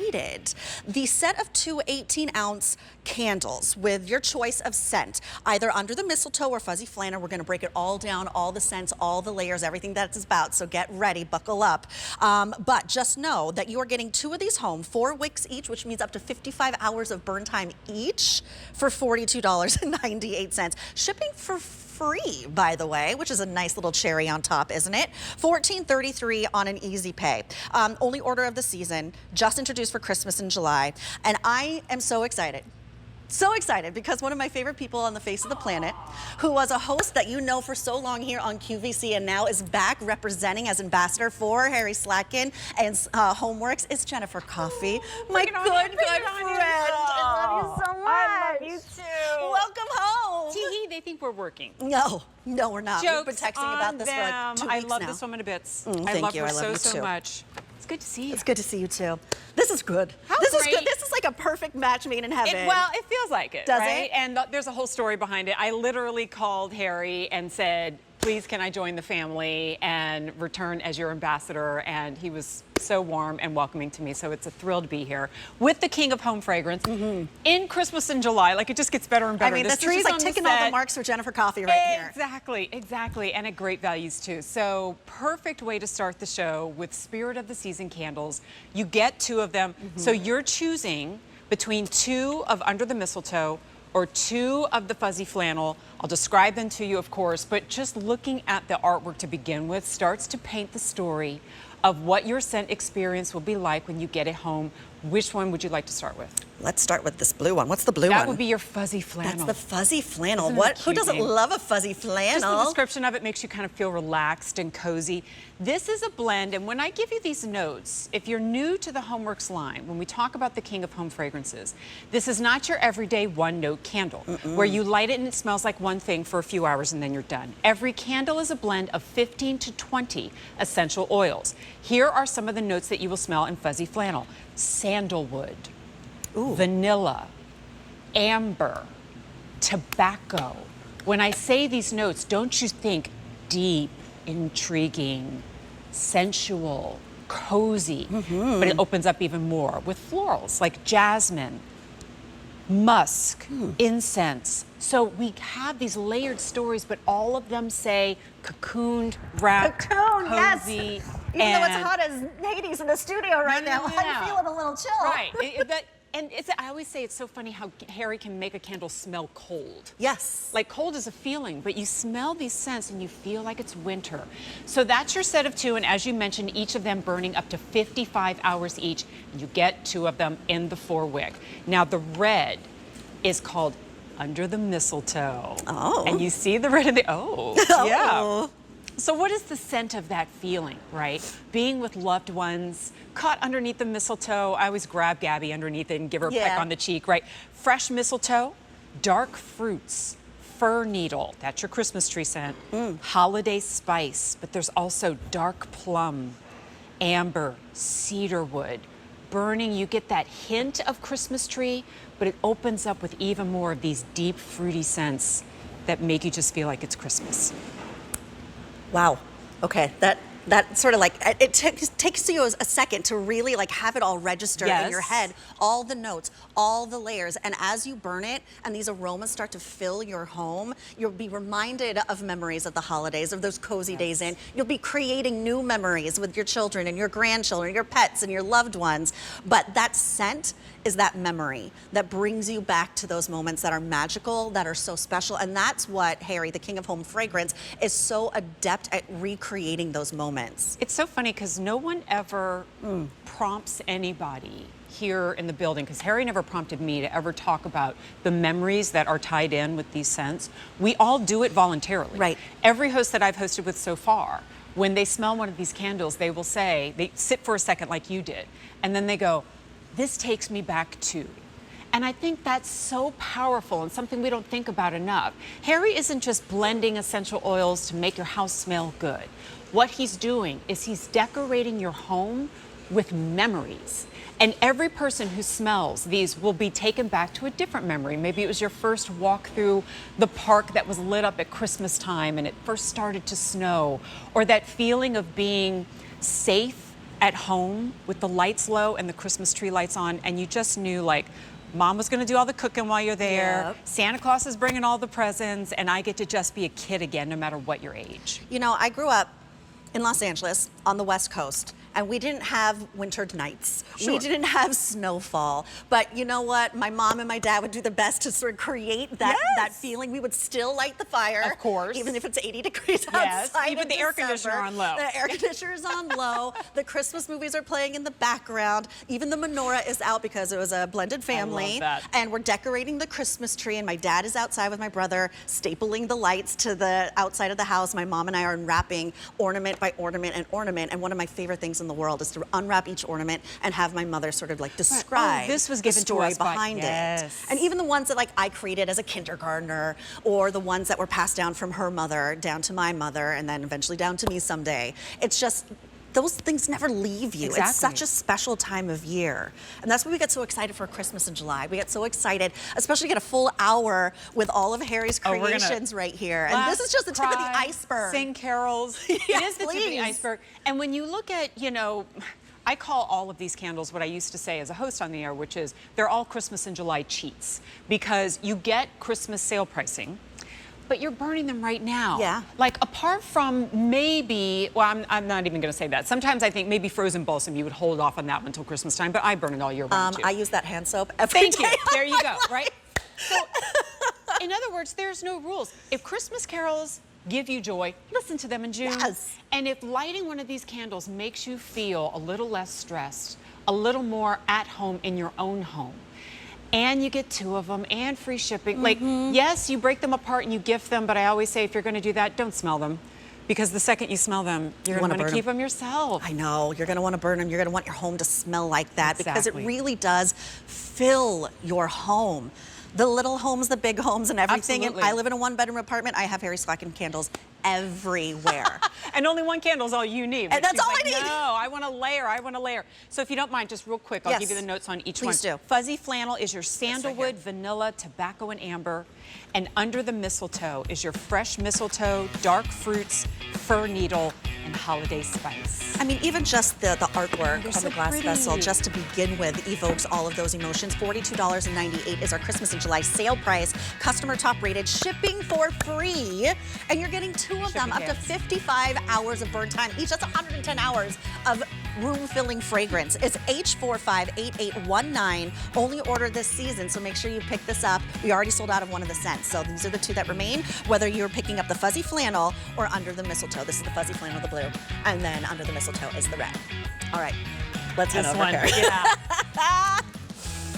excited. The set of two 18-ounce candles with your choice of scent, either under the mistletoe or fuzzy flannel. We're going to break it all down, all the scents, all the layers, everything that it's about. So get ready, buckle up. But just know that you are getting 2 of these home, 4 wicks each, which means up to 55 hours of burn time each for $42.98. Shipping for free, by the way, which is a nice little cherry on top, isn't it? $14.33 on an easy pay. Only order of the season, just introduced for Christmas in July. And I am so excited. So excited because one of my favorite people on the face of the planet, who was a host that you know for so long here on QVC and now is back representing as ambassador for Harry Slatkin and HomeWorx, is Jennifer Coffey. My good friend. I love you so much. I love you too. Welcome home. Tee-hee, they think we're working. No, we're not. Jokes We've been texting about this for like 2 weeks I love now. this woman to bits. Thank I love you. her I love you so too. much. It's good to see you. It's good to see you too. This is good. This is good. This is like a perfect match made in heaven. Well, it feels like it, Does right? it? And there's a whole story behind it. I literally called Harry and said, please, can I join the family and return as your ambassador? And he was so warm and welcoming to me. So it's a thrill to be here with the king of home fragrance in Christmas in July. Like, it just gets better and better. I mean, This the tree's is like on ticking the all the set. marks for Jennifer Coffey right here. Exactly. And at great values too. So perfect way to start the show with Spirit of the Season candles. You get 2 of them. So you're choosing between 2 of Under the Mistletoe or 2 of the fuzzy flannel. I'll describe them to you, of course, but just looking at the artwork to begin with starts to paint the story of what your scent experience will be like when you get it home. Which one would you like to start with? Let's start with this blue one. What's the blue one? That would be your fuzzy flannel. That's the fuzzy flannel. Isn't it What? a Who cute doesn't name? love a fuzzy flannel? Just the description of it makes you kind of feel relaxed and cozy. This is a blend, and when I give you these notes, if you're new to the HomeWorx line, when we talk about the king of home fragrances, this is not your everyday one-note candle, where you light it and it smells like one thing for a few hours and then you're done. Every candle is a blend of 15 to 20 essential oils. Here are some of the notes that you will smell in fuzzy flannel. Sandalwood, vanilla, amber, tobacco. When I say these notes, don't you think deep, intriguing, sensual, cozy, but it opens up even more with florals like jasmine, musk, incense. So we have these layered stories, but all of them say cocooned, wrapped, cozy. Even though it's hot as Hades in the studio right now, no. I'm feeling a little chill. Right. I always say it's so funny how Harry can make a candle smell cold. Yes. Like, cold is a feeling, but you smell these scents and you feel like it's winter. So that's your set of 2, and as you mentioned, each of them burning up to 55 hours each. You get 2 of them in the 4-wick. Now, the red is called Under the Mistletoe. Oh. And you see the red in the, yeah. So what is the scent of that feeling, right? Being with loved ones, caught underneath the mistletoe. I always grab Gabby underneath it and give her a peck on the cheek, right? Fresh mistletoe, dark fruits, fir needle, that's your Christmas tree scent, holiday spice, but there's also dark plum, amber, cedarwood. Burning, you get that hint of Christmas tree, but it opens up with even more of these deep, fruity scents that make you just feel like it's Christmas. Wow. Okay, that sort of like, it takes you a second to really like have it all register in your head, all the notes, all the layers, and as you burn it and these aromas start to fill your home, you'll be reminded of memories of the holidays, of those cozy days in. You'll be creating new memories with your children and your grandchildren, your pets and your loved ones, but that scent is that memory that brings you back to those moments that are magical, that are so special, and that's what Harry, the king of home fragrance, is so adept at recreating those moments. It's so funny because no one ever prompts anybody here in the building, because Harry never prompted me to ever talk about the memories that are tied in with these scents. We all do it voluntarily. Right. Every host that I've hosted with so far, when they smell one of these candles, they will say, they sit for a second like you did, and then they go, this takes me back to. And I think that's so powerful and something we don't think about enough. Harry isn't just blending essential oils to make your house smell good. What he's doing is he's decorating your home with memories. And every person who smells these will be taken back to a different memory. Maybe it was your first walk through the park that was lit up at Christmas time and it first started to snow, or that feeling of being safe at home with the lights low and the Christmas tree lights on, and you just knew, like, Mom was gonna do all the cooking while you're there. Yep. Santa Claus is bringing all the presents, and I get to just be a kid again, no matter what your age. You know, I grew up in Los Angeles on the West Coast, and we didn't have wintered nights. Sure. We didn't have snowfall. But you know what? My mom and my dad would do the best to sort of create that, that feeling. We would still light the fire. Of course. Even if it's 80 degrees Yes, outside. even in the air December. conditioner on low. The air conditioner's on low. The Christmas movies are playing in the background. Even the menorah is out because it was a blended family. that. And we're decorating the Christmas tree, and my dad is outside with my brother, stapling the lights to the outside of the house. My mom and I are unwrapping ornament by ornament and ornament. And one of my favorite things in the world is to unwrap each ornament and have my mother sort of like describe this was the given to story us by- behind yes. it. And even the ones that like I created as a kindergartner, or the ones that were passed down from her mother down to my mother and then eventually down to me someday. It's just, those things never leave you. Exactly. It's such a special time of year. And that's why we get so excited for Christmas in July. We get so excited, especially to get a full hour with all of Harry's Oh, we're gonna creations right here. And this is just the tip of the cry, iceberg. Sing carols. Yes, it is the tip of the please. iceberg. And when you look at, you know, I call all of these candles what I used to say as a host on the air, which is they're all Christmas in July cheats, because you get Christmas sale pricing, but you're burning them right now. Yeah. Like, apart from maybe, well, I'm not even going to say that. Sometimes I think maybe frozen balsam, you would hold off on that one until Christmas time, but I burn it all year round, too. I use that hand soap every Thank day you. of There you my go, life. right? So, in other words, there's no rules. If Christmas carols give you joy, listen to them in June. Yes. And if lighting one of these candles makes you feel a little less stressed, a little more at home in your own home, and you get 2 of them and free shipping. Like, yes, you break them apart and you gift them, but I always say if you're going to do that, don't smell them. Because the second you smell them, you're going to want to keep them yourself. I know, you're gonna wanna burn them. You're gonna want your home to smell like that because it Exactly. really does fill your home. The little homes, the big homes, and everything. And Absolutely. I live in a 1-bedroom apartment. I have Harry Slatkin candles everywhere. And only one candle is all you need. But And that's she's all like, I need. No, I want a layer. I want a layer. So if you don't mind, just real quick, I'll Yes. give you the notes on each Please one. do. Fuzzy flannel is your right sandalwood, here. vanilla, tobacco, and amber. And under the mistletoe is your fresh mistletoe, dark fruits, fir needle, and holiday spice. I mean, even just the artwork They're on so the glass pretty. vessel, just to begin with, evokes all of those emotions. $42.98 is our Christmas in July sale price. Customer top rated, shipping for free. And you're getting 2 of them, Shipping up to 55 hours of burn time each. That's 110 hours of room-filling fragrance. It's H458819. Only order this season, so make sure you pick this up. We already sold out of one of the scents, so these are the 2 that remain, whether you're picking up the fuzzy flannel or under the mistletoe. This is the fuzzy flannel, the blue, and then under the mistletoe is the red. All right, let's head This over one, here. yeah.